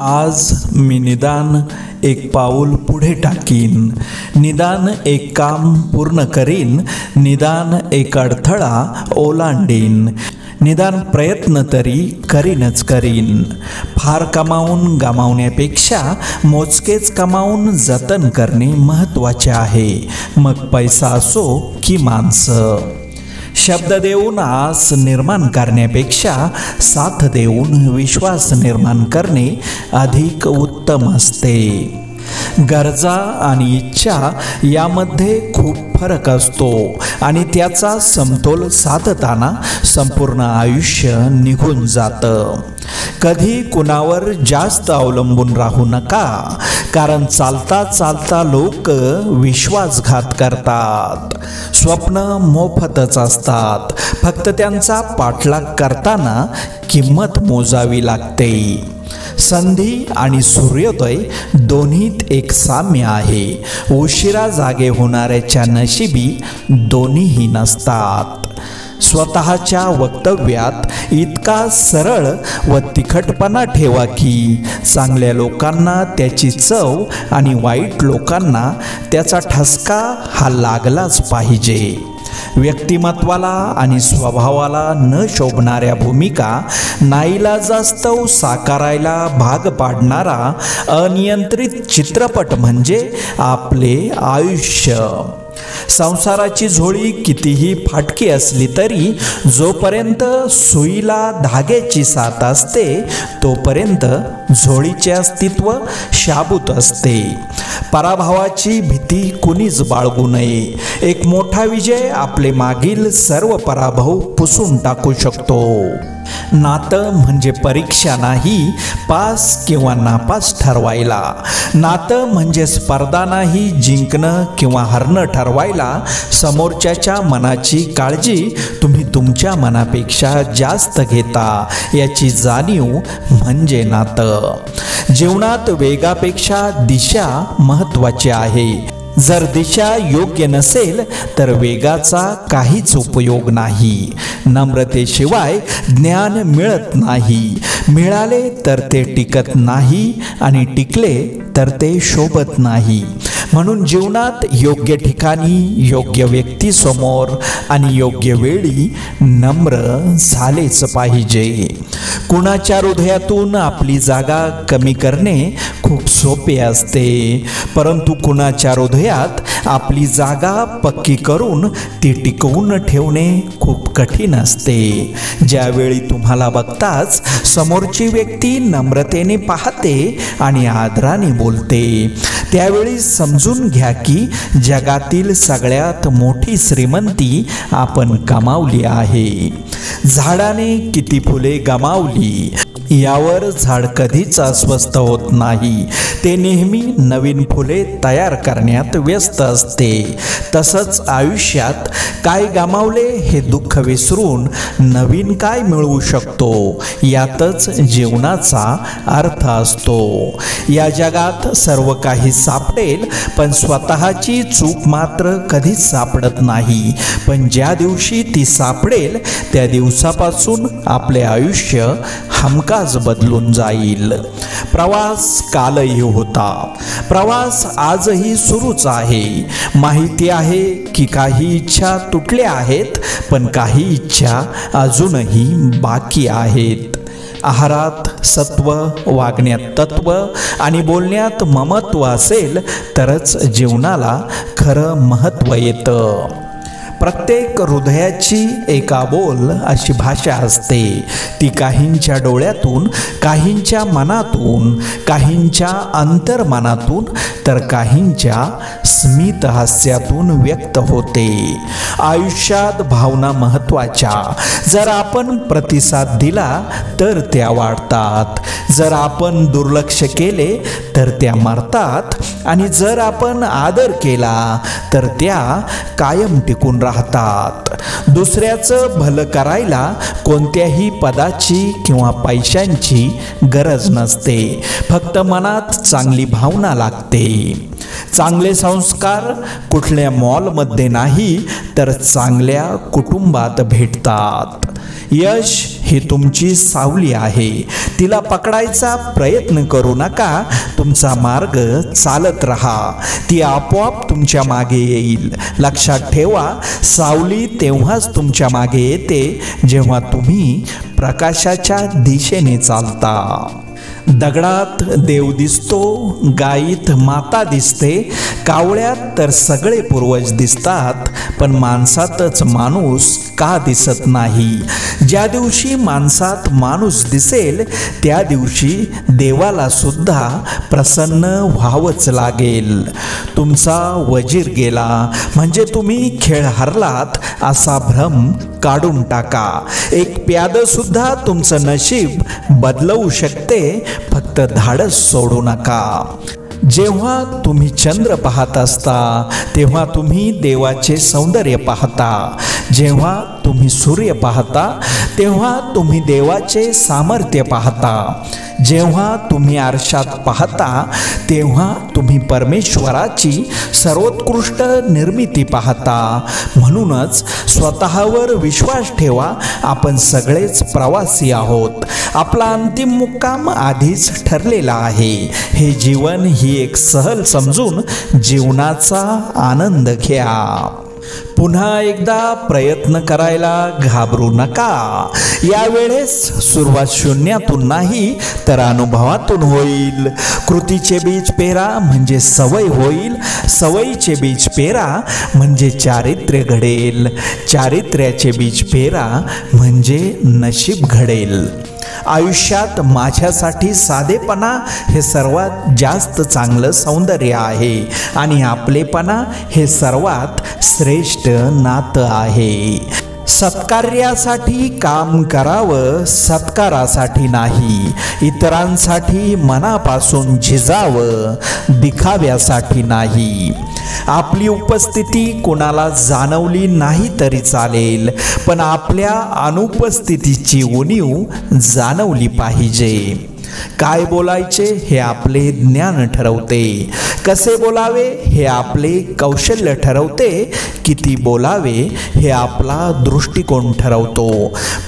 आज मी निदान एक पाऊल पुढे टाकीन, निदान एक काम पूर्ण करीन, निदान एक अडथळा ओलांडीन, निदान प्रयत्न तरी करीनच करीन. फार कमावून गमावण्यापेक्षा मोजकेच कमावून जतन करणे महत्त्वाचे आहे, मग पैसा असो की माणसं. शब्द देऊन आस निर्माण करण्यापेक्षा साथ देऊन विश्वास निर्माण करणे अधिक उत्तम असते. गरजा आणि इच्छा यामध्ये खूप फरक असतो आणि त्याचा समतोल साधताना संपूर्ण आयुष्य निघून जातं. कधी कुणावर जास्त अवलंबून राहू नका, कारण चालता चालता लोक विश्वासघात करतात. स्वप्न मोफतच असतात, फक्त त्यांचा पाठलाग करताना किंमत मोजावी लागते. संधी आणि सूर्योदय दोन्हीत एक साम्य आहे. उशिरा जागे होणाऱ्याच्या नशिबी दोन्हीही नसतात. स्वतःच्या वक्तव्यात इतका सरळ व तिखटपणा ठेवा की चांगल्या लोकांना त्याची चव आणि वाईट लोकांना त्याचा ठसका हा लागलाच पाहिजे. व्यक्तिमत्वाला आणि स्वभावाला न शोभणाऱ्या भूमिका नाईलाजास्तव साकारायला भाग पाडणारा अनियंत्रित चित्रपट म्हणजे आपले आयुष्य. संसाराची झोळी कितीही फाटकी असली तरी जोपर्यंत सुईला धाग्याची साथ असते तोपर्यंत झोळीचे अस्तित्व शाबूत असते. पराभवाची भीती कुणीच बाळगू नये. एक मोठा विजय आपले मागील सर्व पराभव पुसून टाकू शकतो. नातं म्हणजे परीक्षा नाही पास किंवा नापास ठरवायला. नातं म्हणजे स्पर्धा नाही जिंकणं किंवा हरणं ठरवायला. समोरच्याच्या मनाची काळजी तुम्ही तुमच्या मनापेक्षा जास्त घेता याची जाणीव म्हणजे नातं. जीवनात वेगापेक्षा दिशा महत्त्वाची आहे. जर दिशा योग्य नसेल तर वेगाचा काहीच उपयोग नाही. नम्रतेशिवाय ज्ञान मिळत नाही. मिळाले तर ते टिकत नाही आणि टिकले तर ते शोभत नाही. म्हणून जीवनात योग्य ठिकाणी योग्य व्यक्तीसमोर आणि योग्य वेळी नम्र झालेच पाहिजे. कुणाच्या हृदयातून आपली जागा कमी करणे खूप सोपे असते, परंतु कुणाच्या हृदयात आपली जागा पक्की करून ती टिकवून ठेवणे खूप कठीण असते. ज्यावेळी तुम्हाला बघताच समोरची व्यक्ती नम्रतेने पाहते आणि आदराने बोलते त्यावेळी समजून घ्या की जगातील सगळ्यात मोठी श्रीमंती आपण कमावली आहे. झाडाने किती फुले गमावली यावर झाड कधीच अस्वस्थ होत नाही. ते नेहमी नवीन फुले तयार करण्यात व्यस्त असते. तसंच आयुष्यात काय गमावले हे दुःख विसरून नवीन काय मिळवू शकतो यातच जीवनाचा अर्थ असतो. या जगात सर्व काही सापडेल पण स्वतःची चूक मात्र कधीच सापडत नाही. पण ज्या दिवशी ती सापडेल त्या दिवसापासून आपले आयुष्य हमखास बदलून जाईल. प्रवास कालही होता, प्रवास आजही सुरूच आहे. माहिती आहे की काही इच्छा तुटल्या आहेत पण काही इच्छा अजूनही बाकी आहेत. आहारात सत्व, वागण्यात तत्व आणि बोलण्यात ममत्व असेल तरच जीवनाला खरं महत्त्व येतं. प्रत्येक हृदयाची एकाबोल अशी भाषा असते. ती काहींच्या डोळ्यातून, काहींच्या मनातून, काहींच्या अंतर्मनातून तर काहींच्या स्मित हास्यातून व्यक्त होते. आयुष्यात भावना महत्त्वाच्या. जर आपण प्रतिसाद दिला तर त्या वाढतात. जर आपण दुर्लक्ष केले तर त्या मरतात आणि जर आपण आदर केला तर त्या कायम टिकून राहतात. दुसऱ्याचं भलं करायला कोणत्याही पदाची किंवा पैशांची गरज नसते. फक्त मनात चांगली भावना लागते. चांगले संस्कार कुठल्या मॉलमध्ये नाही तर चांगल्या कुटुंबात भेटतात. यश ही तुमची सावली आहे. तिला पकडायचा प्रयत्न करू नका. तुमचा मार्ग चालत राहा. ती आपोआप तुमच्या मागे येईल. लक्षात ठेवा, सावली तेव्हाच तुमच्या मागे येते जेव्हा तुम्ही प्रकाशाच्या दिशेने चालता. दगडात देव दिसतो, गायीत माता दिसते, कावळ्यात तर सगळे पूर्वज दिसतात, पण माणसातच माणूस का दिसत नाही? ज्या दिवशी माणसात माणूस दिसेल त्या दिवशी देवाला सुद्धा प्रसन्न व्हावंच लागेल. तुमचा वजीर गेला म्हणजे तुम्ही खेळ हरलात असा भ्रम काढून टाका. एक प्यादं सुद्धा तुमचं नशीब बदलवू शकते, फक्त धाडस सोडू नका. जेव्हा तुम्ही चंद्र पाहत असता तेव्हा तुम्ही देवाचे सौंदर्य पाहता. जेव्हा तुम्ही सूर्य पाहता तेव्हा तुम्ही देवाचे सामर्थ्य पाहता. जेव्हा तुम्ही आरशात पाहता तेव्हा तुम्ही परमेश्वराची सर्वोत्कृष्ट निर्मिती पाहता. म्हणूनच स्वतःवर विश्वास ठेवा. आपण सगळेच प्रवासी आहोत. आपला अंतिम मुक्काम आधीच ठरलेला आहे. हे जीवन ही एक सहल समजून जीवनाचा आनंद घ्या. पुन्हा एकदा प्रयत्न करायला घाबरू नका. यावेळेस सुरुवात शून्यातून नाही तर अनुभवातून होईल. कृतीचे बीज पेरा म्हणजे सवय होईल. सवयीचे बीज पेरा म्हणजे चारित्र्य घडेल. चारित्र्याचे बीज पेरा म्हणजे नशीब घडेल. आयुष्यात माझ्यासाठी साधेपणा हे सर्वात जास्त चांगलं सौंदर्य आहे आणि आपलेपणा हे सर्वात श्रेष्ठ नातं आहे. सत्कार्यासाठी काम करावं, सत्कारासाठी नाही. इतरांसाठी मनापासून झिजावं, दिखाव्यासाठी नाही. आपली उपस्थिती कोणाला जाणवली नाही तरी चालेल, पण आपल्या अनुपस्थितीची उणीव जाणवली पाहिजे. काय बोलायचे हे आपले ज्ञान ठरवते. कसे बोलावे हे आपले कौशल्य ठरवते. किती बोलावे हे आपला दृष्टिकोन ठरवतो.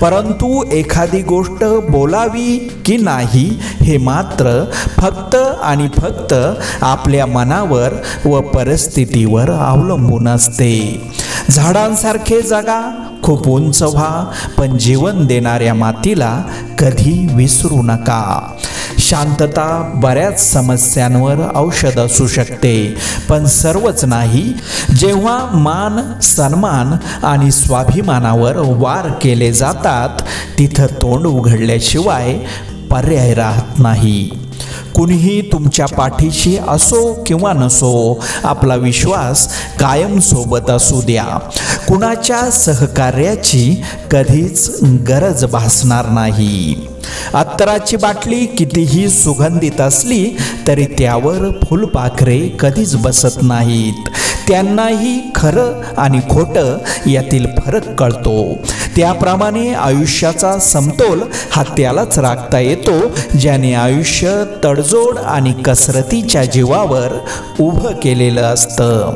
परंतु एखादी गोष्ट बोलावी की नाही हे मात्र फक्त आणि फक्त आपल्या मनावर व परिस्थितीवर अवलंबून असते. झाडांसारखे जगा, खूप उंच व्हा, पण जीवन देणाऱ्या मातीला कधी विसरू नका. शांतता बऱ्याच समस्यांवर औषध असू शकते, पण सर्वच नाही. जेव्हा मान, सन्मान आणि स्वाभिमानावर वार केले जातात तिथं तोंड उघडल्याशिवाय पर्याय राहत नाही. कुणीही तुमच्या पाठीशी असो किंवा नसो, आपला विश्वास कायम सोबत असू द्या. कुणाच्या सहकार्याची कधीच गरज भासणार नाही. अत्तराची बाटली कितीही सुगंधित असली तरी त्यावर फुलपाखरे कधीच बसत नाहीत. त्यांनाही खरं आणि खोटं यातील फरक कळतो. त्याप्रमाणे आयुष्याचा समतोल हा त्यालाच राखता येतो ज्याने आयुष्य तडजोड आणि कसरतीच्या जीवावर उभं केलेलं असतं.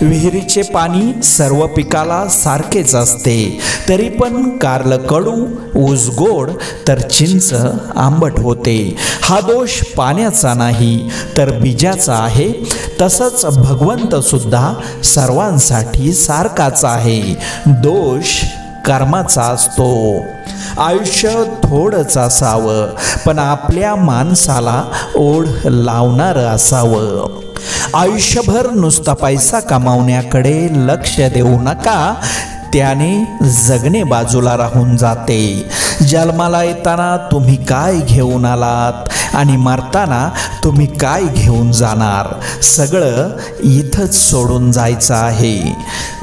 विहिरीचे पाणी सर्व पिकाला सारखेच असते, तरी पण कारलं कडू, ऊस गोड तर चिंच आंबट होते. हा दोष पाण्याचा नाही तर बीजाचा आहे. तसंच भगवंत सुद्धा सर्वांसाठी सारखाच आहे. दोष कर्माचा असतो. आयुष्य थोडंच असावं, पण आपल्या माणसाला ओढ लावणारं असावं. आयुष्यभर नुसता पैसा कमावण्याकडे लक्ष देऊ नका. त्याने जगणे बाजूला राहून जाते. जन्माला येताना तुम्ही काय घेऊन आलात आणि मरताना तुम्ही काय घेऊन जाणार, सगळं इथंच सोडून जायचं आहे.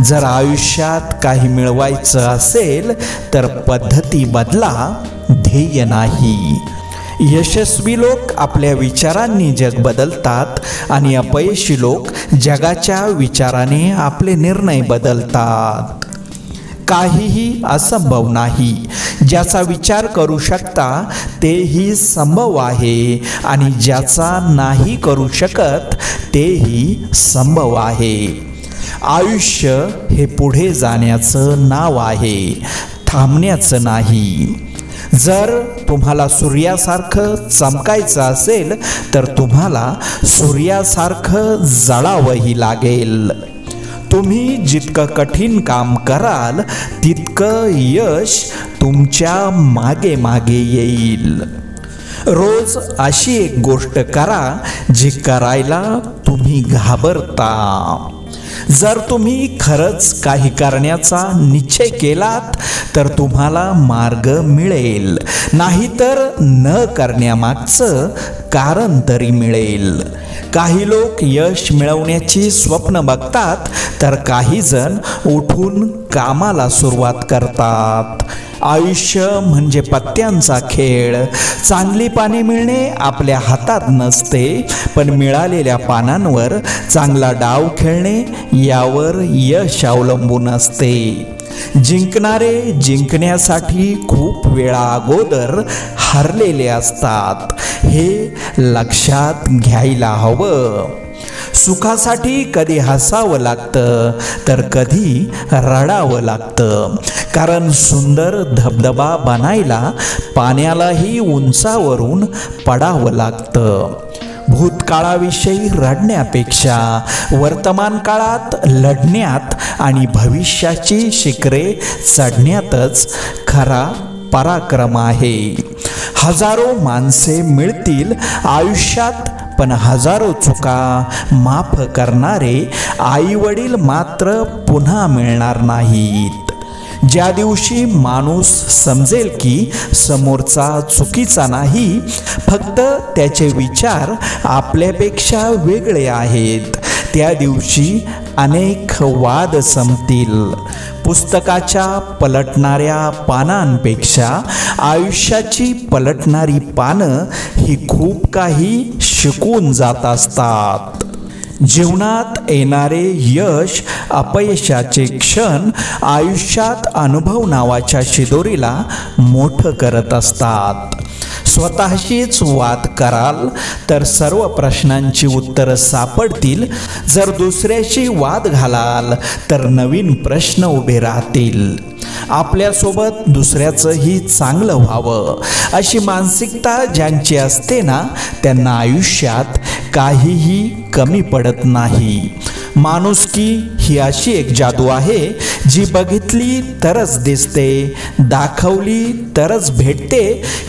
जर आयुष्यात काही मिळवायचं असेल तर पद्धती बदला, ध्येय नाही. यशस्वी लोक आपल्या विचारांनी जग बदलतात आणि अपयशी लोक जगाच्या विचाराने आपले निर्णय बदलतात. काहीही असंभव नाही. ज्याचा विचार करू शकता तेही संभव आहे आणि ज्याचा नाही करू शकत तेही संभव आहे. आयुष्य हे पुढे जाण्याचं नाव आहे, थांबण्याचं नाही. जर तुम्हाला सूर्यासारखं चमकायचं असेल तर तुम्हाला सूर्यासारखं जळावंही लागेल. तुम्ही जितकं कठीण काम कराल तितकं यश तुमच्या मागे मागे येईल. रोज अशी एक गोष्ट करा जी करायला तुम्ही घाबरता. जर तुम्ही खरंच काही करण्याचा निश्चय केलात तर तुम्हाला मार्ग मिळेल, नाहीतर न करण्यामागचं कारण तरी मिळेल. काही लोक यश मिळवण्याची स्वप्न बघतात तर काही जण उठून कामाला सुरुवात करतात. आयुष्य म्हणजे पत्त्यांचा खेळ. चांगली पाने मिळणे आपल्या हातात नसते, पण मिळालेल्या पानांवर चांगला डाव खेळणे यावर यश अवलंबून असते. जिंकणारे जिंकण्यासाठी खूप वेळा अगोदर हरलेले असतात, हे लक्षात घ्यायला हवं. सुखासाठी कधी हसावं लागतं तर कधी रडावं लागतं, कारण सुंदर धबधबा बनायला पाण्यालाही उंचावरून पडावं लागतं. भूतकाळाविषयी रडण्यापेक्षा वर्तमान काळात लढण्यात आणि भविष्याची शिखरे चढण्यातच खरा पराक्रम आहे. हजारो माणसे मिळतील आयुष्यात, पण हजारो चुका माफ करणारे आई वडील मात्र पुन्हा मिळणार नाहीत. ज्या दिवशी माणूस समजेल की समोरचा चुकीचा नाही, फक्त त्याचे विचार आपल्यापेक्षा वेगळे आहेत, त्या दिवशी अनेक वाद संपतील. पुस्तकाच्या पलटणाऱ्या पानांपेक्षा आयुष्याची पलटणारी पानं ही खूप काही शिकून जात असतात. जीवनात येणारे यश अपयशाचे क्षण आयुष्यात अनुभव नावाच्या शिदोरीला मोठं करत असतात. स्वतःशीच वाद कराल तर सर्व प्रश्नांची उत्तरं सापडतील. जर दुसऱ्याशी वाद घालाल तर नवीन प्रश्न उभे राहतील. आपल्यासोबत दुसऱ्याचंही चांगलं व्हावं अशी मानसिकता ज्यांची असते ना, त्यांना आयुष्यात काहीही कमी पडत नाही. माणुसकी ही अशी एक जादू आहे जी बघितली तरच दिसते, दाखवली तरच भेटते,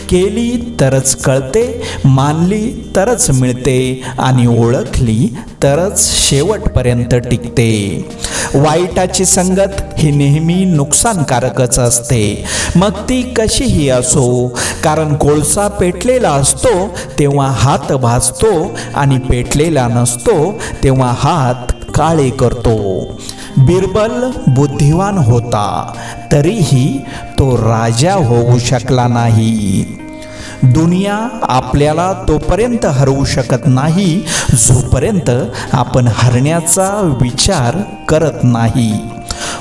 केली तरच कळते, मानली तरच मिळते आणि ओळखली तरच शेवटपर्यंत टिकते. वाईटाची संगत ही नेहमी नुकसानकारकच असते, मग ती कशीही असो, कारण कोळसा पेटलेला असतो तेव्हा हात भाजतो आणि पेटलेला नसतो तेव्हा हात काळे करतो. बिरबल बुद्धिवान होता तरीही तो राजा होऊ शकला नाही. दुनिया आपल्याला तोपर्यंत हरवू शकत नाही जोपर्यंत आपण हरण्याचा विचार करत नाही.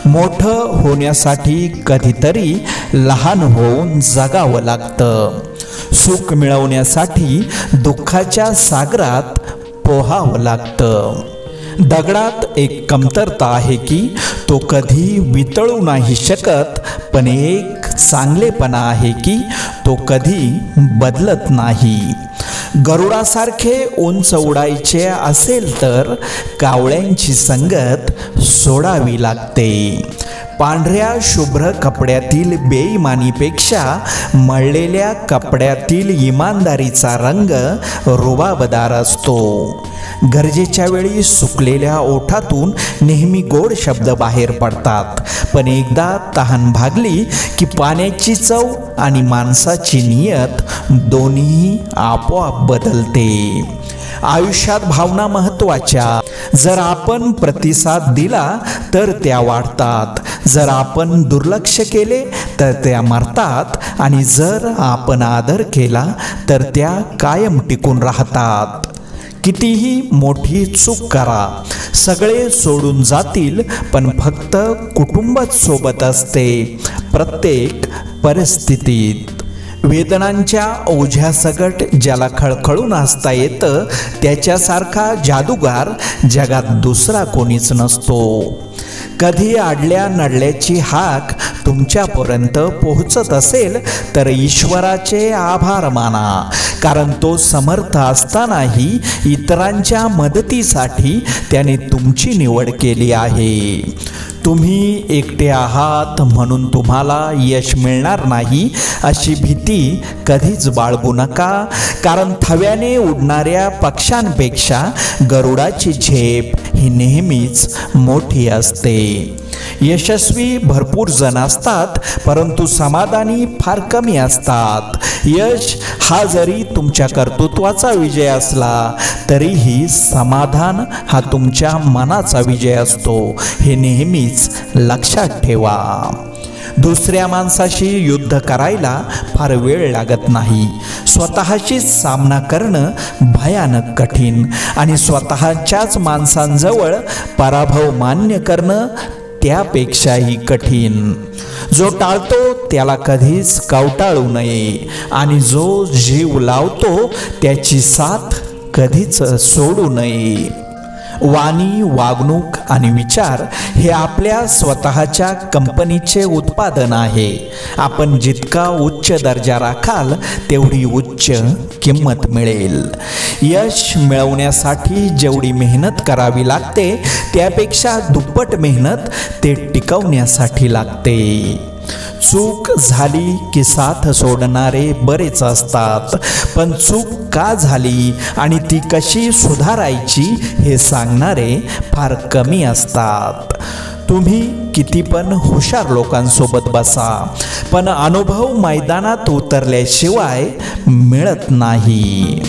मोठं होण्यासाठी कधीतरी लहान होऊन जगावं लागतं. सुख मिळवण्यासाठी दुःखाच्या सागरात पोहावं लागतं. दगडात एक कमतरता आहे की तो कधी वितळू नाही शकत, पण एक चांगलेपणा आहे की तो कधी बदलत नाही. गरुडासारखे उंच उडायचे असेल तर कावळ्यांची संगत सोडावी लागते. पांढऱ्या शुभ्र कपड्यातील बेईमानीपेक्षा मळलेल्या कपड्यातील इमानदारीचा रंग रुबाबदार असतो. गरजेच्या वेळी सुकलेल्या ओठातून नेहमी गोड शब्द बाहेर पडतात, पण एकदा तहान भागली की पाण्याची चव आणि माणसाची नियत दोन्ही आपोआप बदलते. आयुष्यात भावना महत्त्वाच्या. जर आपण प्रतिसाद दिला तर त्या वाढतात, जर आपण दुर्लक्ष केले तर त्या मरतात आणि जर आपण आदर केला तर त्या कायम टिकून राहतात. कितीही मोठी चूक करा, सगळे सोडून जातील, पण फक्त कुटुंबच सोबत असते प्रत्येक परिस्थितीत. वेदनांच्या ओझ्यासकट ज्याला खळखळून हसता येतं त्याच्यासारखा जादूगार जगात दुसरा कोणीच नसतो. कधी आडल्या नडल्याची हाक तुमच्यापर्यंत पोहोचत असेल तर ईश्वराचे आभार माना, कारण तो समर्थ असतानाही इतरांच्या मदतीसाठी त्याने तुमची निवड केली आहे. तुम्ही एकटे आहात म्हणून तुम्हाला यश मिळणार नाही अशी भीती कधीच बाळगू नका, कारण थव्याने उडणाऱ्या पक्ष्यांपेक्षा गरुडाची झेप ही नेहमीच मोठी असते. यशस्वी भरपूर जण असतात, परंतु समाधानी फार कमी असतात. यश हा जरी तुमच्या कर्तृत्वाचा विजय असला तरीही समाधान हा तुमच्या मनाचा विजय असतो, हे नेहमीच लक्षात ठेवा. दुसऱ्या माणसाशी युद्ध करायला फार वेळ लागत नाही. स्वतःशीच सामना करणं भयानक कठीण आणि स्वतःच्याच माणसांजवळ पराभव मान्य करणं त्यापेक्षाही कठीण. जो टाळतो त्याला कधीच कवटाळू नये आणि जो जीव लावतो त्याची साथ कधीच सोडू नये. वाणी, वागणूक आणि विचार हे आपल्या स्वतःच्या कंपनीचे उत्पादन आहे. आपण जितका उच्च दर्जा राखाल तेवढी उच्च किंमत मिळेल. यश मिळवण्यासाठी जेवढी मेहनत करावी लागते त्यापेक्षा दुप्पट मेहनत ते टिकवण्यासाठी लागते. चूक झाली की साथ सोडणारे बरेच असतात, पण चूक का झाली आणि ती कशी सुधारायची हे सांगणारे फार कमी असतात. तुम्ही किती पण हुशार लोकांसोबत बसा, पण अनुभव मैदानात उतरल्याशिवाय मिळत नाही.